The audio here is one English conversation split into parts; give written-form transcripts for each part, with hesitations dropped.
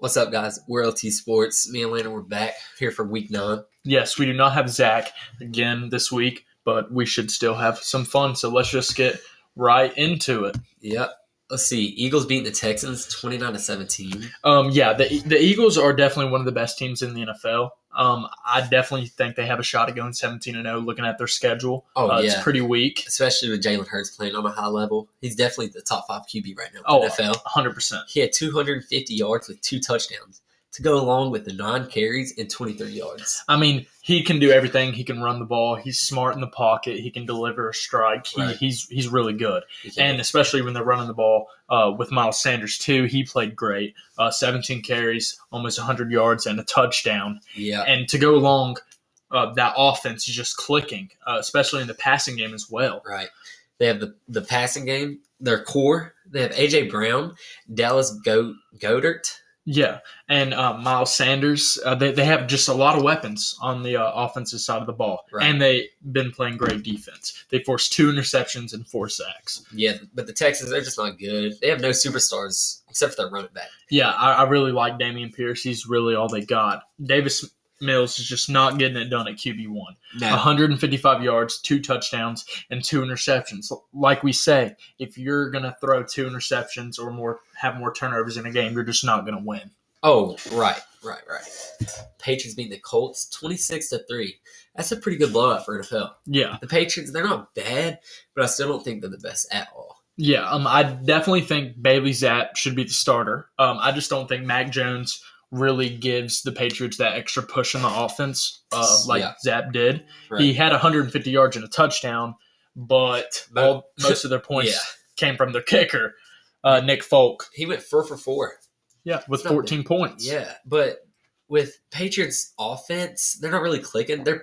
What's up, guys? We're LT Sports. Me and Lana, we're back here for week 9. Yes, we do not have Zach again this week, but we should still have some fun. So let's just get right into it. Yep. Let's see. Eagles beating the Texans 29-17. The Eagles are definitely one of the best teams in the NFL. I definitely think they have a shot at going 17-0 looking at their schedule. It's pretty weak. Especially with Jalen Hurts playing on a high level. He's definitely the top 5 QB right now in the NFL. 100%. He had 250 yards with 2 touchdowns to go along with the 9 carries and 23 yards. I mean, he can do everything. He can run the ball. He's smart in the pocket. He can deliver a strike. He's really good. And especially when they're running the ball with Miles Sanders, too, he played great. 17 carries, almost 100 yards, and a touchdown. Yeah. And to go along, that offense is just clicking, especially in the passing game as well. Right. They have the passing game, their core. They have A.J. Brown, Dallas Goedert. Yeah, and Miles Sanders, they have just a lot of weapons on the offensive side of the ball, and they've been playing great defense. They forced 2 interceptions and 4 sacks. Yeah, but the Texans, they're just not good. They have no superstars except for their running back. Yeah, I really like Dameon Pierce. He's really all they got. Davis Mills is just not getting it done at QB1. No. 155 yards, 2 touchdowns, and 2 interceptions. Like we say, if you're going to throw 2 interceptions or have more turnovers in a game, you're just not going to win. Oh, right. Patriots beat the Colts 26-3. That's a pretty good blowout for NFL. Yeah. The Patriots, they're not bad, but I still don't think they're the best at all. Yeah, I definitely think Bailey Zapp should be the starter. I just don't think Mac Jones really gives the Patriots that extra push in the offense Zapp did. Right. He had 150 yards and a touchdown, but most of their points came from their kicker, Nick Folk. He went 4 for 4. Yeah, with 14 points. Yeah, but with Patriots' offense, they're not really clicking. Their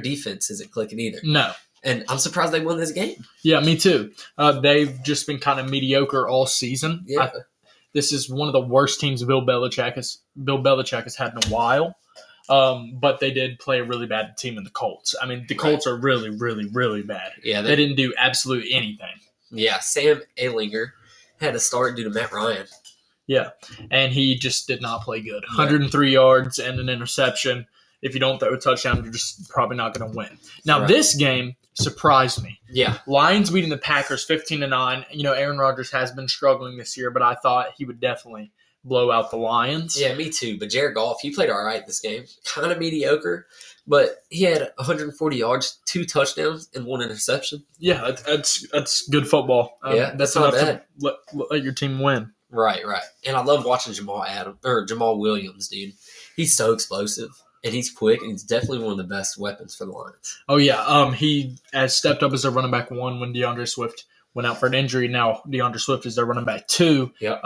defense isn't clicking either. No. And I'm surprised they won this game. Yeah, me too. They've just been kind of mediocre all season. Yeah. This is one of the worst teams Bill Belichick has had in a while. But they did play a really bad team in the Colts. I mean, the Colts are really, really, really bad. Yeah, they didn't do absolutely anything. Yeah, Sam Ehlinger had to start due to Matt Ryan. Yeah, and he just did not play good. 103 yards and an interception. If you don't throw a touchdown, you're just probably not going to win. Now, this game surprised me. Yeah. Lions beating the Packers 15-9. You know, Aaron Rodgers has been struggling this year, but I thought he would definitely blow out the Lions. Yeah, me too. But Jared Goff, he played all right this game. Kind of mediocre, but he had 140 yards, 2 touchdowns, and 1 interception. Yeah, that's good football. That's not bad. To let your team win. Right. And I love watching Jamal Williams, dude. He's so explosive. And he's quick, and he's definitely one of the best weapons for the Lions. Oh, yeah. He has stepped up as their running back 1 when DeAndre Swift went out for an injury. Now DeAndre Swift is their running back 2. Yep.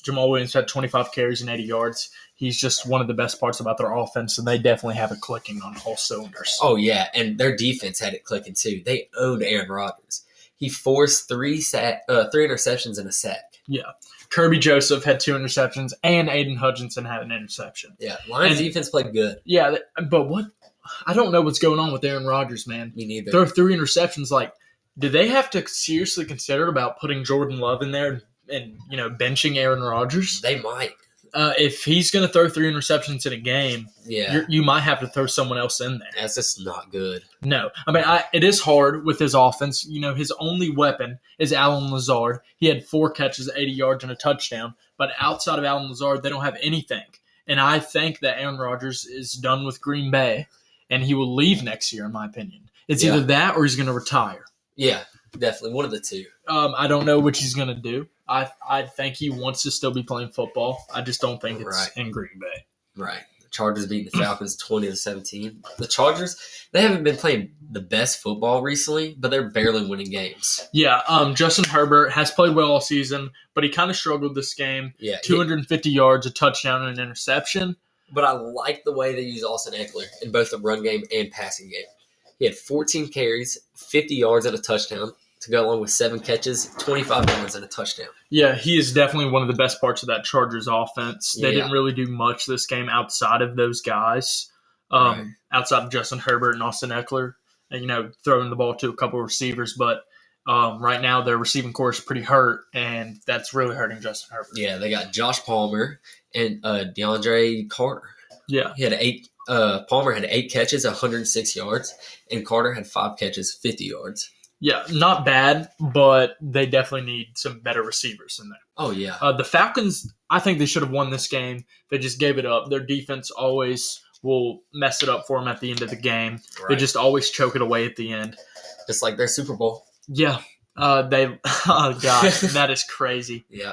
Jamal Williams had 25 carries and 80 yards. He's just one of the best parts about their offense, and they definitely have it clicking on all cylinders. Oh, yeah, and their defense had it clicking, too. They owned Aaron Rodgers. He forced 3 interceptions and a sack. Yeah. Kirby Joseph had 2 interceptions, and Aiden Hutchinson had an interception. Yeah, Lions defense played good. Yeah, but I don't know what's going on with Aaron Rodgers, man. Me neither. Throw 3 interceptions. Like, do they have to seriously consider about putting Jordan Love in there and benching Aaron Rodgers? They might. If he's going to throw 3 interceptions in a game, you might have to throw someone else in there. That's just not good. No. I mean, it is hard with his offense. His only weapon is Allen Lazard. He had 4 catches, 80 yards, and a touchdown. But outside of Allen Lazard, they don't have anything. And I think that Aaron Rodgers is done with Green Bay, and he will leave next year, in my opinion. It's either that or he's going to retire. Yeah, definitely. One of the 2. I don't know which he's going to do. I think he wants to still be playing football. I just don't think it's in Green Bay. Right. The Chargers beat the Falcons 20-17. The Chargers, they haven't been playing the best football recently, but they're barely winning games. Yeah. Justin Herbert has played well all season, but he kind of struggled this game. Yeah. 250 yards, a touchdown, and an interception. But I like the way they use Austin Eckler in both the run game and passing game. He had 14 carries, 50 yards, and a touchdown to go along with 7 catches, 25 yards, and a touchdown. Yeah, he is definitely one of the best parts of that Chargers offense. They didn't really do much this game outside of those guys, outside of Justin Herbert and Austin Eckler, and, throwing the ball to a couple of receivers. But Right now, their receiving core is pretty hurt, and that's really hurting Justin Herbert. Yeah, they got Josh Palmer and DeAndre Carter. Yeah. He had 8. Palmer had 8 catches, 106 yards, and Carter had 5 catches, 50 yards. Yeah, not bad, but they definitely need some better receivers in there. Oh, yeah. The Falcons, I think they should have won this game. They just gave it up. Their defense always will mess it up for them at the end of the game. Right. They just always choke it away at the end. Just like their Super Bowl. Yeah. Oh, gosh, that is crazy. Yeah.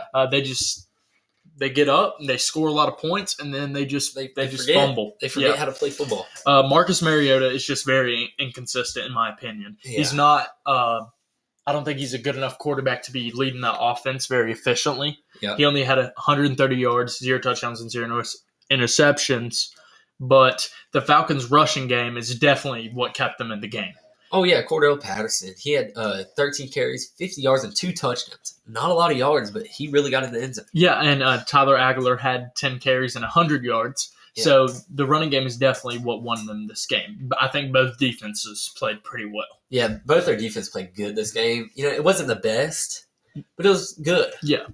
They get up and they score a lot of points, and then they just fumble. They forget how to play football. Marcus Mariota is just very inconsistent, in my opinion. Yeah. He's not. I don't think he's a good enough quarterback to be leading that offense very efficiently. Yeah. He only had 130 yards, 0 touchdowns, and 0 interceptions. But the Falcons' rushing game is definitely what kept them in the game. Oh, yeah, Cordell Patterson. He had 13 carries, 50 yards, and 2 touchdowns. Not a lot of yards, but he really got in the end zone. Yeah, and Tyler Aguilar had 10 carries and 100 yards. Yeah. So the running game is definitely what won them this game. I think both defenses played pretty well. Yeah, both their defense played good this game. It wasn't the best, but it was good. Yeah.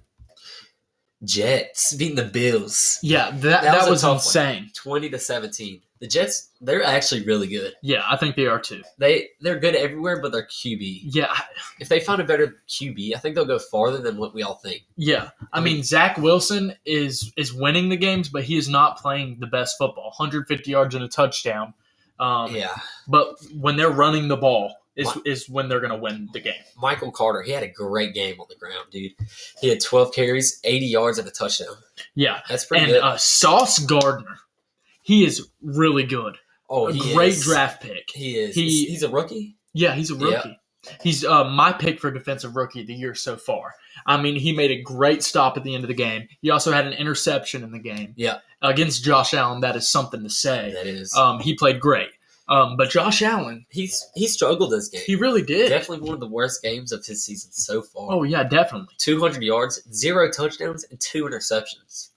Jets beating the Bills. Yeah, that was insane. 20-17. The Jets, they're actually really good. Yeah, I think they are too. They're good everywhere, but their QB. Yeah. If they find a better QB, I think they'll go farther than what we all think. Yeah. I mean, Zach Wilson is winning the games, but he is not playing the best football. 150 yards and a touchdown. Yeah. But when they're running the ball is when they're going to win the game. Michael Carter, he had a great game on the ground, dude. He had 12 carries, 80 yards, and a touchdown. Yeah. That's pretty good. And Sauce Gardner, he is really good. Oh, great draft pick. He is. He's a rookie? Yeah, he's a rookie. Yeah. He's my pick for Defensive Rookie of the Year so far. I mean, he made a great stop at the end of the game. He also had an interception in the game. Yeah. Against Josh Allen, that is something to say. That is. He played great. But Josh Allen, he struggled this game. He really did. Definitely one of the worst games of his season so far. Oh, yeah, definitely. 200 yards, 0 touchdowns, and 2 interceptions.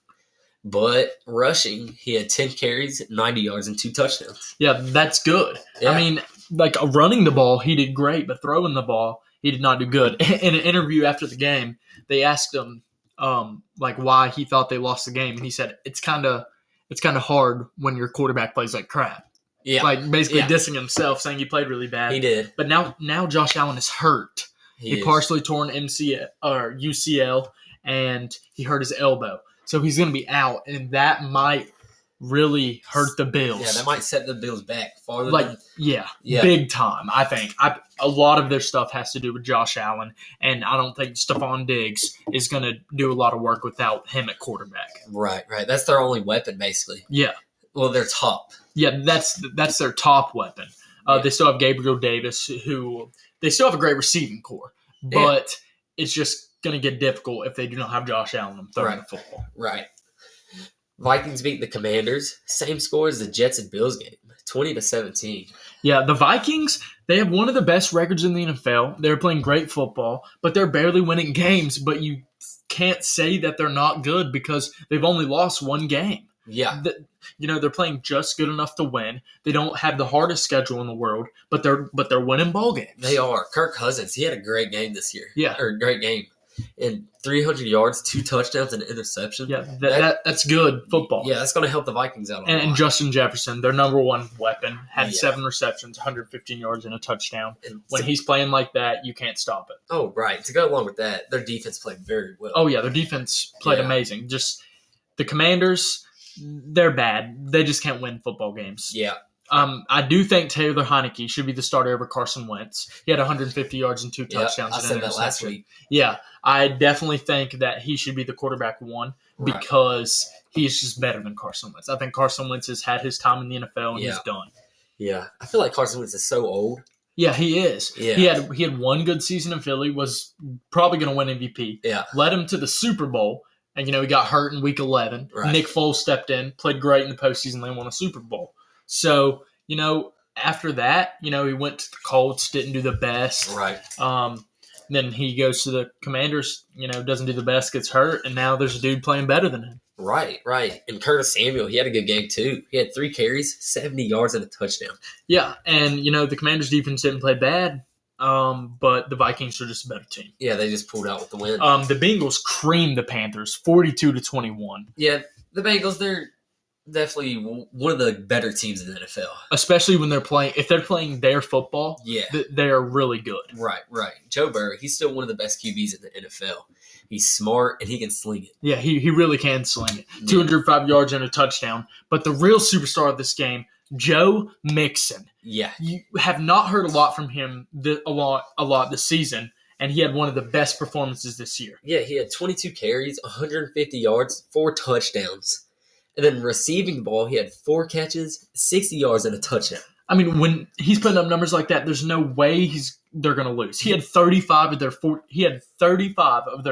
But rushing, he had 10 carries, 90 yards, and 2 touchdowns. Yeah, that's good. Yeah. I mean, like running the ball, he did great, but throwing the ball, he did not do good. In an interview after the game, they asked him why he thought they lost the game, and he said it's kind of hard when your quarterback plays like crap. Yeah, like basically dissing himself, saying he played really bad. He did. But now Josh Allen is hurt. He partially torn UCL, and he hurt his elbow. So he's going to be out, and that might really hurt the Bills. Yeah, that might set the Bills back farther. Big time, I think. A lot of their stuff has to do with Josh Allen, and I don't think Stephon Diggs is going to do a lot of work without him at quarterback. Right. That's their only weapon, basically. Yeah. Well, their top. Yeah, that's their top weapon. They still have Gabriel Davis, who they still have a great receiving core, but it's just going to get difficult if they do not have Josh Allen throwing the football. Right. Vikings beat the Commanders. Same score as the Jets and Bills game, 20-17. Yeah, the Vikings, they have one of the best records in the NFL. They're playing great football, but they're barely winning games. But you can't say that they're not good because they've only lost one game. Yeah. They're playing just good enough to win. They don't have the hardest schedule in the world, but they're winning ball games. They are. Kirk Cousins, he had a great game this year. Yeah. Or great game. And 300 yards, 2 touchdowns, and an interception. Yeah, that's good football. Yeah, that's going to help the Vikings out a lot. And Justin Jefferson, their number one weapon, had 7 receptions, 115 yards, and a touchdown. And when he's playing like that, you can't stop it. Oh, right. To go along with that, their defense played very well. Oh, yeah, their defense played amazing. Just the Commanders, they're bad. They just can't win football games. Yeah. I do think Taylor Heineke should be the starter over Carson Wentz. He had 150 yards and 2 touchdowns. I said that last week. Yeah, I definitely think that he should be the quarterback one because he's just better than Carson Wentz. I think Carson Wentz has had his time in the NFL and he's done. Yeah, I feel like Carson Wentz is so old. Yeah, he is. Yeah. He had one good season in Philly, was probably going to win MVP. Yeah. Led him to the Super Bowl, and he got hurt in Week 11. Right. Nick Foles stepped in, played great in the postseason, they won a Super Bowl. So, after that, he went to the Colts, didn't do the best. Right. Then he goes to the Commanders, doesn't do the best, gets hurt, and now there's a dude playing better than him. Right. And Curtis Samuel, he had a good game too. He had 3 carries, 70 yards, and a touchdown. Yeah, and, the Commanders' defense didn't play bad. but the Vikings are just a better team. Yeah, they just pulled out with the win. The Bengals creamed the Panthers 42-21. Yeah, the Bengals, they're definitely one of the better teams in the NFL. Especially when if they're playing their football, Yeah. They are really good. Right. Joe Burrow, he's still one of the best QBs in the NFL. He's smart and he can sling it. Yeah, he really can sling it. 205 yards and a touchdown. But the real superstar of this game, Joe Mixon. Yeah. You have not heard a lot from him a lot this season, and he had one of the best performances this year. Yeah, he had 22 carries, 150 yards, 4 touchdowns. And then receiving the ball, he had 4 catches, 60 yards, and a touchdown. I mean, when he's putting up numbers like that, there's no way they're going to lose. He had 35 of their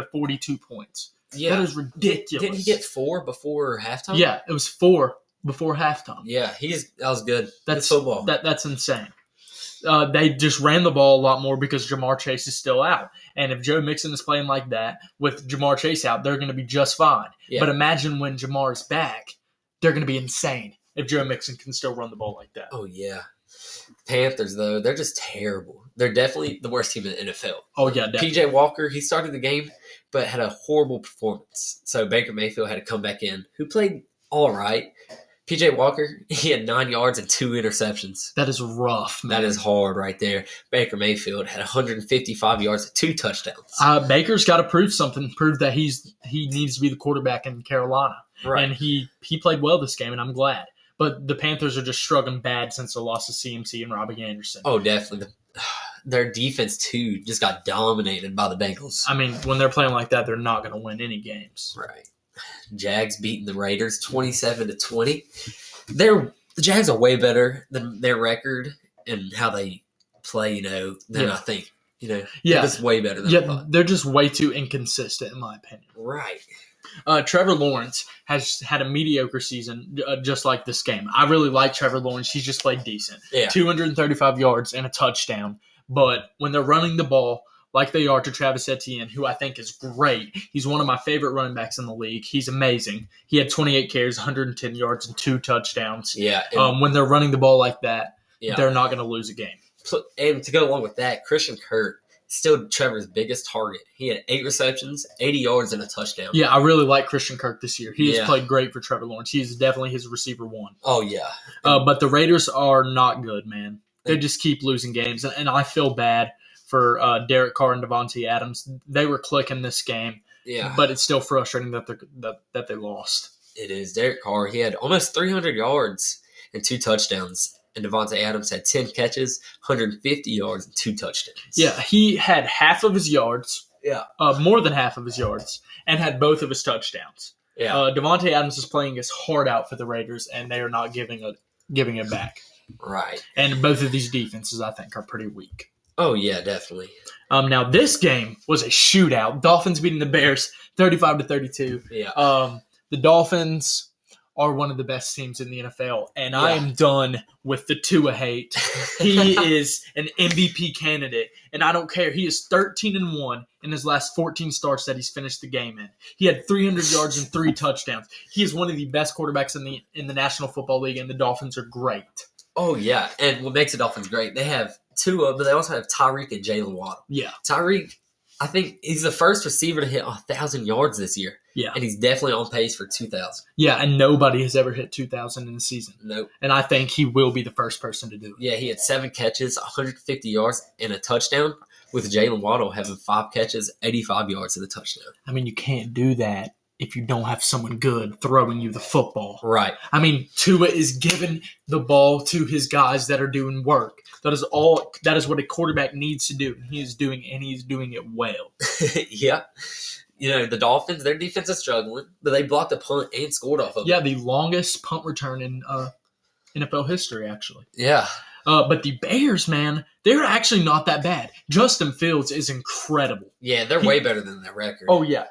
42 points. Yeah. That is ridiculous. Didn't he get 4 before halftime? Yeah, it was 4 before halftime. Yeah, that was good. That's football. That's insane. They just ran the ball a lot more because Jamar Chase is still out. And if Joe Mixon is playing like that with Jamar Chase out, they're going to be just fine. Yeah. But imagine when Jamar is back, they're going to be insane if Joe Mixon can still run the ball like that. Oh, yeah. Panthers, though, they're just terrible. They're definitely the worst team in the NFL. Oh, yeah, definitely. P.J. Walker, he started the game, but had a horrible performance. So Baker Mayfield had to come back in, who played all right. P.J. Walker, he had 9 yards and 2 interceptions. That is rough, man. That is hard right there. Baker Mayfield had 155 yards and 2 touchdowns. Baker's got to prove something, prove that he needs to be the quarterback in Carolina. Right. And he played well this game, and I'm glad. But the Panthers are just struggling bad since the loss of CMC and Robbie Anderson. Oh, definitely. Their defense, too, just got dominated by the Bengals. I mean, when they're playing like that, they're not going to win any games. Right. Jags beating the Raiders 27-20. The Jags are way better than their record and how they play, than I think. They're just way better than I thought. They're just way too inconsistent, in my opinion. Right. Trevor Lawrence has had a mediocre season, just like this game. I really like Trevor Lawrence. He's just played decent. Yeah. 235 yards and a touchdown. But when they're running the ball like they are to Travis Etienne, who I think is great. He's one of my favorite running backs in the league. He's amazing. He had 28 carries, 110 yards, and 2 touchdowns. Yeah. When they're running the ball like that, they're not going to lose a game. And to go along with that, Christian Kirk, still Trevor's biggest target. He had 8 receptions, 80 yards, and a touchdown. Yeah, I really like Christian Kirk this year. He has played great for Trevor Lawrence. He's definitely his receiver 1. Oh, yeah. But the Raiders are not good, man. They just keep losing games, and I feel bad for Derek Carr and Devontae Adams. They were clicking this game, but it's still frustrating that they lost. It is. Derek Carr, he had almost 300 yards and 2 touchdowns, and Devontae Adams had 10 catches, 150 yards, and 2 touchdowns. Yeah, he had half of his yards, more than half of his yards, and had both of his touchdowns. Yeah. Devontae Adams is playing his heart out for the Raiders, and they are not giving it back. Right. And both of these defenses, I think, are pretty weak. Oh, yeah, definitely. Now, this game was a shootout. Dolphins beating the Bears 35-32. Yeah. The Dolphins are one of the best teams in the NFL, and I am done with the Tua hate. He is an MVP candidate, and I don't care. He is 13-1 in his last 14 starts that he's finished the game in. He had 300 yards and 3 touchdowns. He is one of the best quarterbacks in the National Football League, and the Dolphins are great. Oh, yeah. And what makes the Dolphins great, they have Tua, but they also have Tyreek and Jalen Waddle. Yeah. Tyreek, I think he's the first receiver to hit 1,000 yards this year. Yeah. And he's definitely on pace for 2,000. Yeah, and nobody has ever hit 2,000 in a season. Nope. And I think he will be the first person to do it. Yeah, he had 7 catches, 150 yards, and a touchdown, with Jalen Waddle having 5 catches, 85 yards, and a touchdown. I mean, you can't do that if you don't have someone good throwing you the football. Right. I mean, Tua is giving the ball to his guys that are doing work. That is what a quarterback needs to do. And he's doing it well. Yeah. The Dolphins, their defense is struggling, but they blocked a punt and scored off of it. Yeah, the longest punt return in NFL history, actually. Yeah. But the Bears, man, they're actually not that bad. Justin Fields is incredible. Yeah, they're way better than their record. Oh, yeah.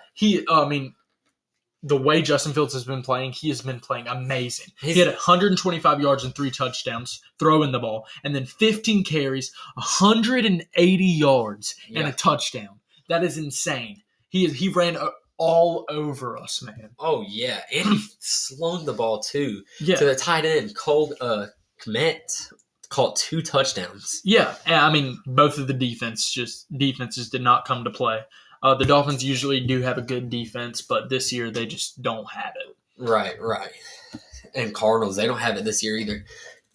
The way Justin Fields has been playing, he has been playing amazing. He had 125 yards and 3 touchdowns throwing the ball, and then 15 carries, 180 yards, and a touchdown. That is insane. He ran all over us, man. Oh, yeah. And he slung the ball, too, to the tight end, Cole Kmet. caught 2 touchdowns. Yeah, I mean, both of the defenses did not come to play. The Dolphins usually do have a good defense, but this year they just don't have it. Right. And Cardinals, they don't have it this year either.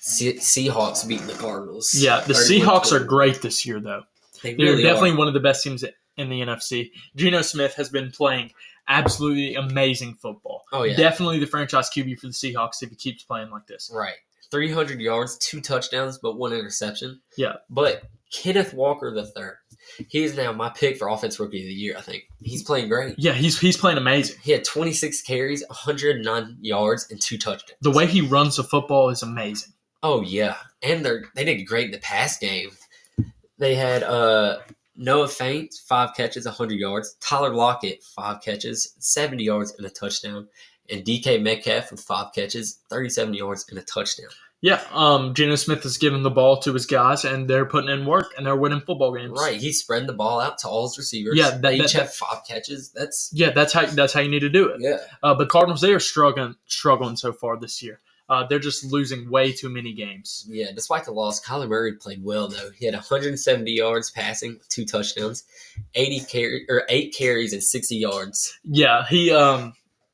Seahawks beating the Cardinals. Yeah, the Seahawks are great this year, though. They're definitely one of the best teams in the NFC. Geno Smith has been playing absolutely amazing football. Oh, yeah. Definitely the franchise QB for the Seahawks if he keeps playing like this. Right. 300 yards, 2 touchdowns, but 1 interception. Yeah. But Kenneth Walker III, he is now my pick for Offensive Rookie of the Year, I think. He's playing great. Yeah, he's playing amazing. He had 26 carries, 109 yards, and 2 touchdowns. The way he runs the football is amazing. Oh, yeah. And they did great in the pass game. They had Noah Fant, 5 catches, 100 yards. Tyler Lockett, 5 catches, 70 yards, and a touchdown. And DK Metcalf with 5 catches, 37 yards, and a touchdown. Yeah, Geno Smith is giving the ball to his guys, and they're putting in work, and they're winning football games. Right, he's spreading the ball out to all his receivers. Yeah, they each have 5 catches. That's how you need to do it. Yeah. But Cardinals, they are struggling so far this year. They're just losing way too many games. Yeah, despite the loss, Kyler Murray played well though. He had 170 yards passing, 2 touchdowns, 8 carries, and 60 yards. Yeah,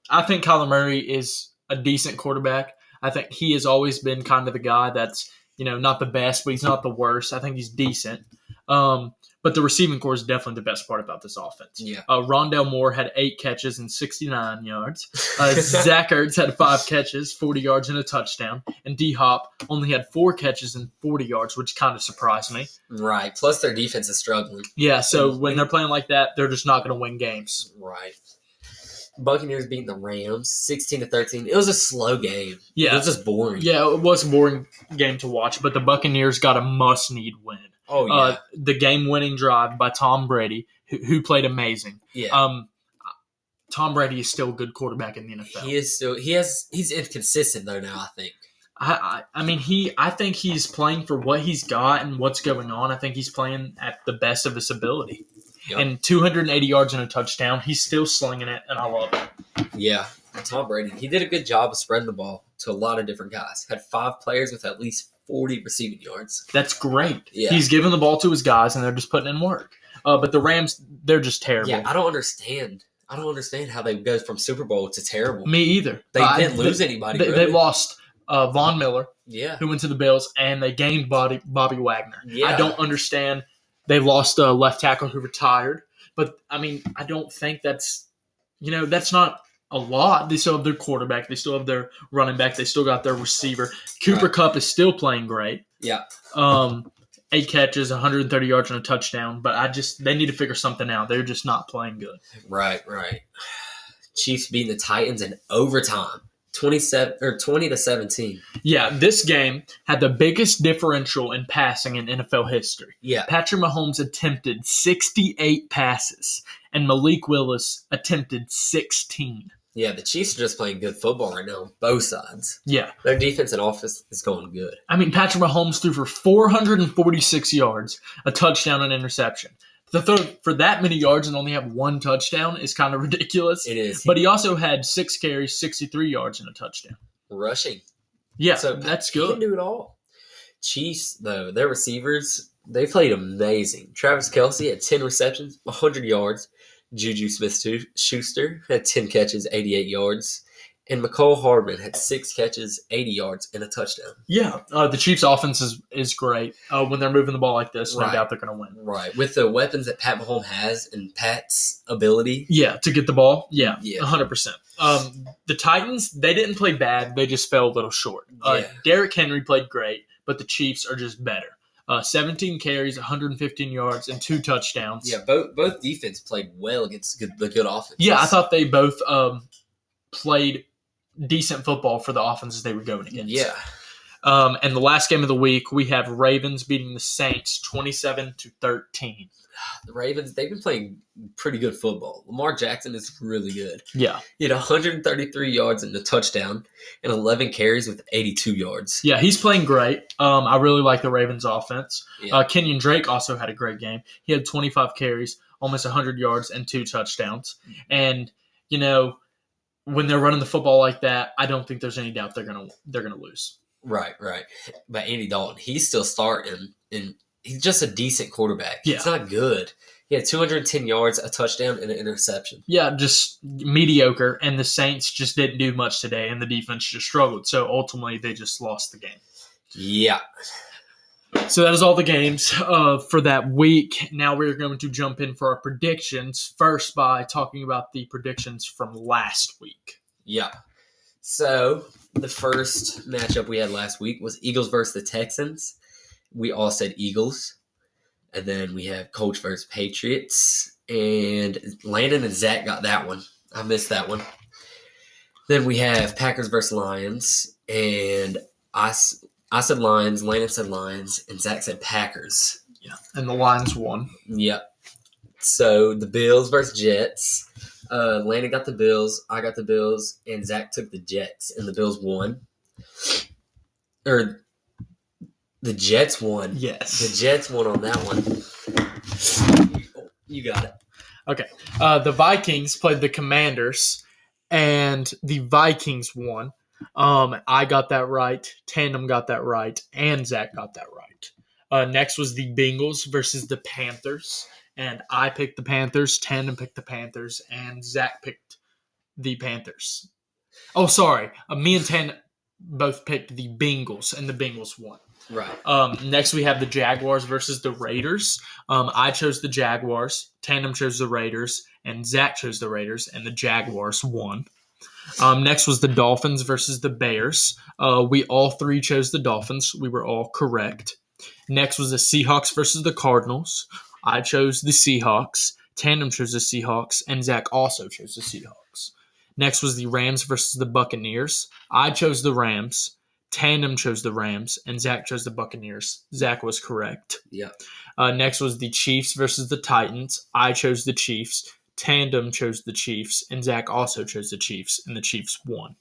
I think Kyler Murray is a decent quarterback. I think he has always been kind of the guy that's, not the best, but he's not the worst. I think he's decent. But the receiving core is definitely the best part about this offense. Yeah. Rondale Moore had 8 catches and 69 yards. Zach Ertz had 5 catches, 40 yards, and a touchdown. And D-Hop only had 4 catches and 40 yards, which kind of surprised me. Right. Plus their defense is struggling. Yeah, so when they're playing like that, they're just not going to win games. Right. Buccaneers beating the Rams 16-13. It was a slow game. Yeah. It was just boring. Yeah, it was a boring game to watch, but the Buccaneers got a must-need win. Oh, yeah. The game-winning drive by Tom Brady, who played amazing. Yeah. Tom Brady is still a good quarterback in the NFL. He is still. He's inconsistent though now. I think. I think he's playing for what he's got and what's going on. I think he's playing at the best of his ability. Yep. And 280 yards and a touchdown. He's still slinging it, and I love it. Yeah. Tom Brady, he did a good job of spreading the ball to a lot of different guys. Had 5 players with at least 40 receiving yards. That's great. Yeah. He's giving the ball to his guys, and they're just putting in work. But the Rams, they're just terrible. Yeah, I don't understand how they go from Super Bowl to terrible. Me either. They didn't lose anybody. They lost Von Miller, yeah, who went to the Bills, and they gained Bobby Wagner. Yeah. I don't understand. They lost a left tackle who retired. But, I don't think that's not a lot. They still have their quarterback. They still have their running back. They still got their receiver. Cooper Kupp is still playing great. Yeah. 8 catches, 130 yards, and a touchdown. But they need to figure something out. They're just not playing good. Right. Chiefs beating the Titans in overtime, 20-17. Yeah, this game had the biggest differential in passing in NFL history. Yeah. Patrick Mahomes attempted 68 passes, and Malik Willis attempted 16. Yeah, the Chiefs are just playing good football right now on both sides. Yeah. Their defense and offense is going good. Patrick Mahomes threw for 446 yards, a touchdown, and interception. To throw for that many yards and only have 1 touchdown is kind of ridiculous. It is. But he also had 6 carries, 63 yards, and a touchdown. Rushing. Yeah, so that's good. He can do it all. Chiefs, though, their receivers, they played amazing. Travis Kelce had 10 receptions, 100 yards. Juju Smith-Schuster had 10 catches, 88 yards. And McCole Hardman had 6 catches, 80 yards, and a touchdown. Yeah, the Chiefs' offense is great. When they're moving the ball like this, no doubt they're going to win. Right. With the weapons that Pat Mahomes has and Pat's ability. Yeah, to get the ball. Yeah. 100%. The Titans, they didn't play bad. They just fell a little short. Derrick Henry played great, but the Chiefs are just better. 17 carries, 115 yards, and 2 touchdowns. Yeah, both defense played well against the good offense. Yeah, I thought they both played decent football for the offenses they were going against. Yeah. And the last game of the week, we have Ravens beating the Saints 27-13. The Ravens, they've been playing pretty good football. Lamar Jackson is really good. Yeah. He had 133 yards and a touchdown and 11 carries with 82 yards. Yeah, he's playing great. I really like the Ravens offense. Yeah. Kenyon Drake also had a great game. He had 25 carries, almost 100 yards, and 2 touchdowns. And, when they're running the football like that, I don't think there's any doubt they're gonna lose. Right. But Andy Dalton, he's still starting, and he's just a decent quarterback. Yeah. He's not good. He had 210 yards, a touchdown, and an interception. Yeah, just mediocre, and the Saints just didn't do much today, and the defense just struggled. So ultimately, they just lost the game. Yeah. So that is all the games for that week. Now we're going to jump in for our predictions, first by talking about the predictions from last week. Yeah. So the first matchup we had last week was Eagles versus the Texans. We all said Eagles. And then we have Colts versus Patriots. And Landon and Zach got that one. I missed that one. Then we have Packers versus Lions. And I said Lions, Landon said Lions, and Zach said Packers. Yeah. And the Lions won. Yep. So the Bills versus Jets. Landon got the Bills, I got the Bills, and Zach took the Jets, and the Bills won. Or the Jets won. Yes. The Jets won on that one. You got it. Okay. The Vikings played the Commanders, and the Vikings won. I got that right. Tandem got that right, and Zach got that right. Next was the Bengals versus the Panthers, and I picked the Panthers. Tandem picked the Panthers, and Zach picked the Panthers. Oh, sorry. Me and Tandem both picked the Bengals, and the Bengals won. Right. Next, we have the Jaguars versus the Raiders. I chose the Jaguars. Tandem chose the Raiders, and Zach chose the Raiders, and the Jaguars won. Next was the Dolphins versus the Bears. We all three chose the Dolphins. We were all correct. Next was the Seahawks versus the Cardinals. I chose the Seahawks. Tandem chose the Seahawks, and Zach also chose the Seahawks. Next was the Rams versus the Buccaneers. I chose the Rams. Tandem chose the Rams, and Zach chose the Buccaneers. Zach was correct. Yeah. Next was the Chiefs versus the Titans. I chose the Chiefs. Tandem chose the Chiefs, and Zach also chose the Chiefs, and the Chiefs won.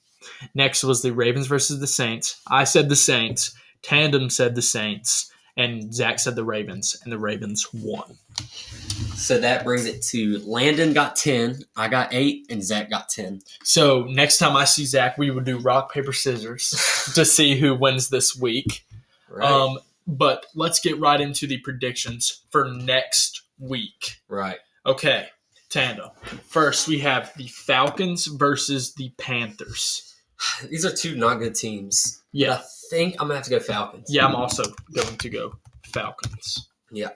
Next was the Ravens versus the Saints. I said the Saints. Tandem said the Saints, and Zach said the Ravens, and the Ravens won. So that brings it to Landon got 10, I got 8, and Zach got 10. So next time I see Zach, we would do rock, paper, scissors to see who wins this week. Right. But let's get right into the predictions for next week. Right. Okay, Tando. First, we have the Falcons versus the Panthers. These are two not good teams. Yeah. I think I'm going to have to go Falcons. Yeah, I'm also going to go Falcons. Yeah.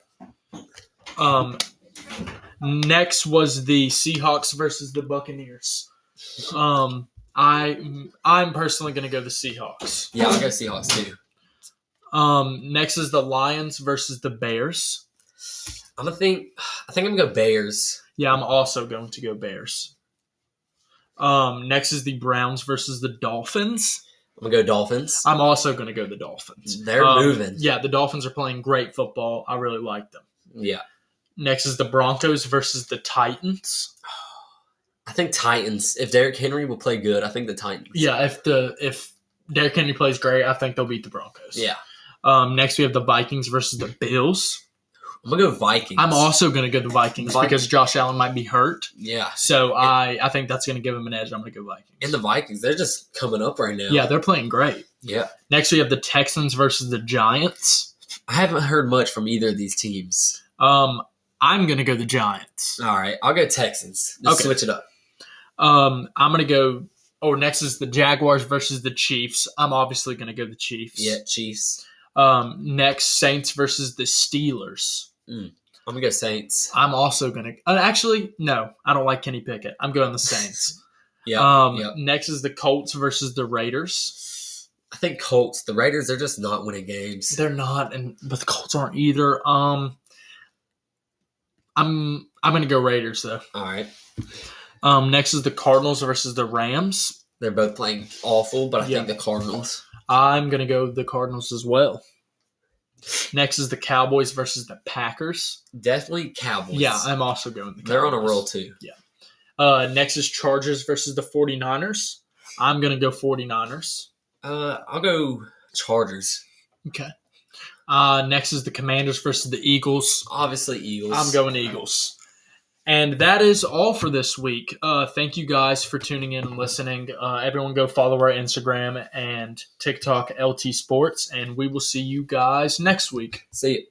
Next was the Seahawks versus the Buccaneers. I'm personally going to go the Seahawks. Yeah, I'll go Seahawks too. Next is the Lions versus the Bears. I think I'm going to go Bears. Yeah, I'm also going to go Bears. Next is the Browns versus the Dolphins. I'm going to go Dolphins. I'm also going to go the Dolphins. They're moving. Yeah, the Dolphins are playing great football. I really like them. Yeah. Next is the Broncos versus the Titans. I think Titans. If Derrick Henry will play good, I think the Titans. Yeah, if Derrick Henry plays great, I think they'll beat the Broncos. Yeah. Next we have the Vikings versus the Bills. I'm going to go Vikings. I'm also going to go the Vikings because Josh Allen might be hurt. Yeah. So I think that's going to give him an edge. I'm going to go Vikings. And the Vikings, they're just coming up right now. Yeah, they're playing great. Yeah. Next we have the Texans versus the Giants. I haven't heard much from either of these teams. I'm going to go the Giants. All right. I'll go Texans. Just switch it up. I'm going to go – next is the Jaguars versus the Chiefs. I'm obviously going to go the Chiefs. Yeah, Chiefs. Next, Saints versus the Steelers. I'm going to go Saints. I'm also going to – actually, no. I don't like Kenny Pickett. I'm going the Saints. Yeah. Next is the Colts versus the Raiders. I think Colts. The Raiders, they're just not winning games. They're not, but the Colts aren't either. I'm going to go Raiders, though. All right. Next is the Cardinals versus the Rams. They're both playing awful, but I think the Cardinals. I'm going to go the Cardinals as well. Next is the Cowboys versus the Packers. Definitely Cowboys. Yeah, I'm also going the Cowboys. They're on a roll, too. Yeah. Next is Chargers versus the 49ers. I'm going to go 49ers. I'll go Chargers. Okay. Next is the Commanders versus the Eagles. Obviously Eagles. I'm going Eagles. And that is all for this week. Thank you guys for tuning in and listening. Everyone go follow our Instagram and TikTok, LT Sports, and we will see you guys next week. See you.